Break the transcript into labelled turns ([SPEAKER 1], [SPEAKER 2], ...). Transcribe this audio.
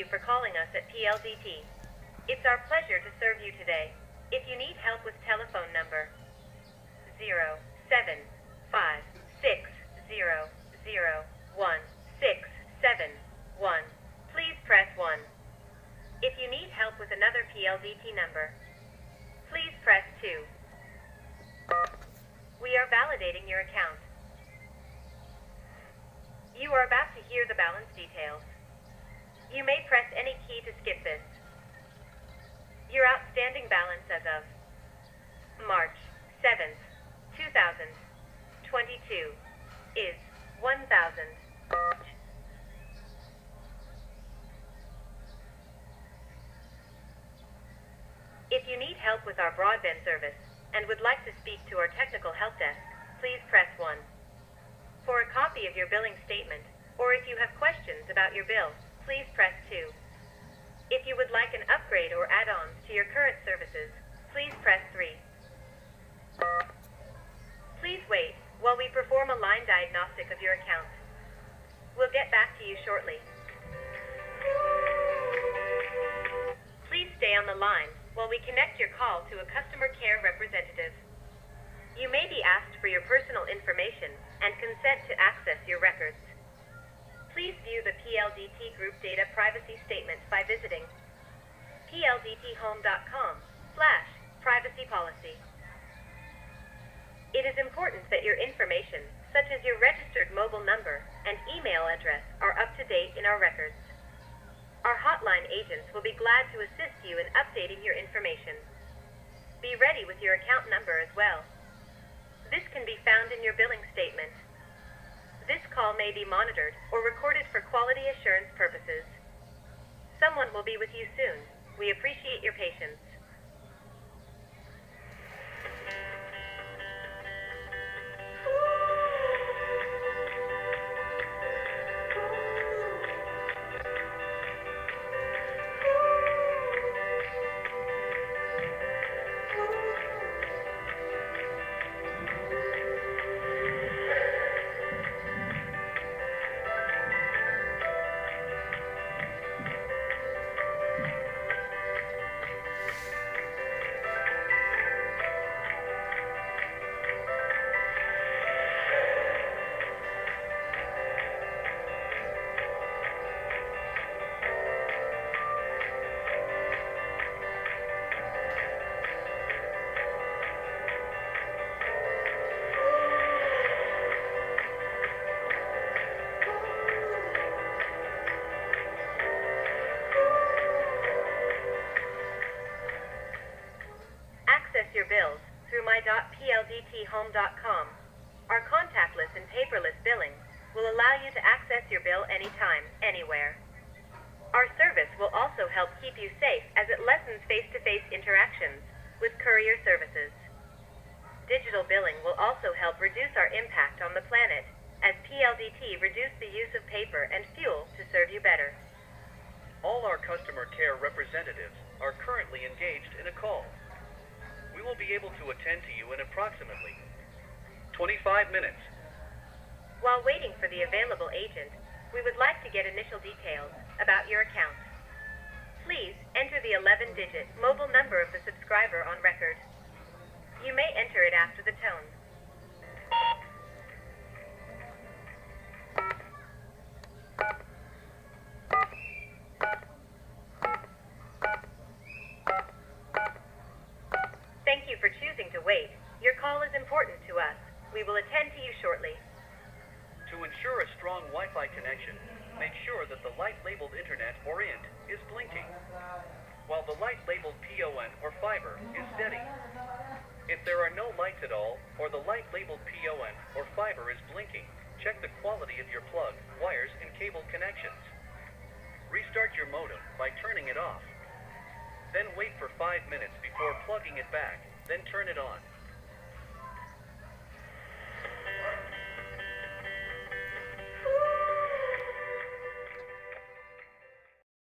[SPEAKER 1] you for calling us at Pldt. It's our pleasure to serve you today. If you need help with telephone number 075600167 please press 1. If you need help with another Pldt number, please press 2. We are validating your account. You are about to hear the balance details. You may press any key to skip this. Your outstanding balance as of March 7th, 2022 is 1,000. If you need help with our broadband service and would like to speak to our technical help desk, please press 1. For a copy of your billing statement, or if you have questions about your bill, please press 2. If you would like an upgrade or add-ons to your current services, please press 3. Please wait while we perform a line diagnostic of your account. We'll get back to you shortly. Please stay on the line while we connect your call to a customer care representative. You may be asked for your personal information and consent to access your records. Please view the Pldt Group Data Privacy Statement by visiting plddthome.com/privacypolicy. It is important that your information, such as your registered mobile number and email address, are up to date in our records. Our hotline agents will be glad to assist you in updating your information. Be ready with your account number as well. This can be found in your billing statement. This call may be monitored or recorded for quality assurance purposes. Someone will be with you soon. We appreciate your patience. Your bills through my.plddthome.com. Our contactless and paperless billing will allow you to access your bill anytime, anywhere. Our service will also help keep you safe as it lessens face-to-face interactions with courier services. Digital billing will also help reduce our impact on the planet as Pldt reduce the use of paper and fuel to serve you better.
[SPEAKER 2] All our customer care representatives are currently engaged in a call. We will be able to attend to you in approximately 25 minutes.
[SPEAKER 1] While waiting for the available agent, we would like to get initial details about your account. Please enter the 11-digit mobile number of the subscriber on record. You may enter it after the tone. Thank you for choosing to wait. Your call is important to us. We will attend to you shortly.
[SPEAKER 2] To ensure a strong Wi-Fi connection, make sure that the light labeled Internet or INT is blinking, while the light labeled PON or fiber is steady. If there are no lights at all, or the light labeled PON or fiber is blinking, check the quality of your plug, wires, and cable connections. Restart your modem by turning it off. Then wait for 5 minutes before plugging it back, then turn it on.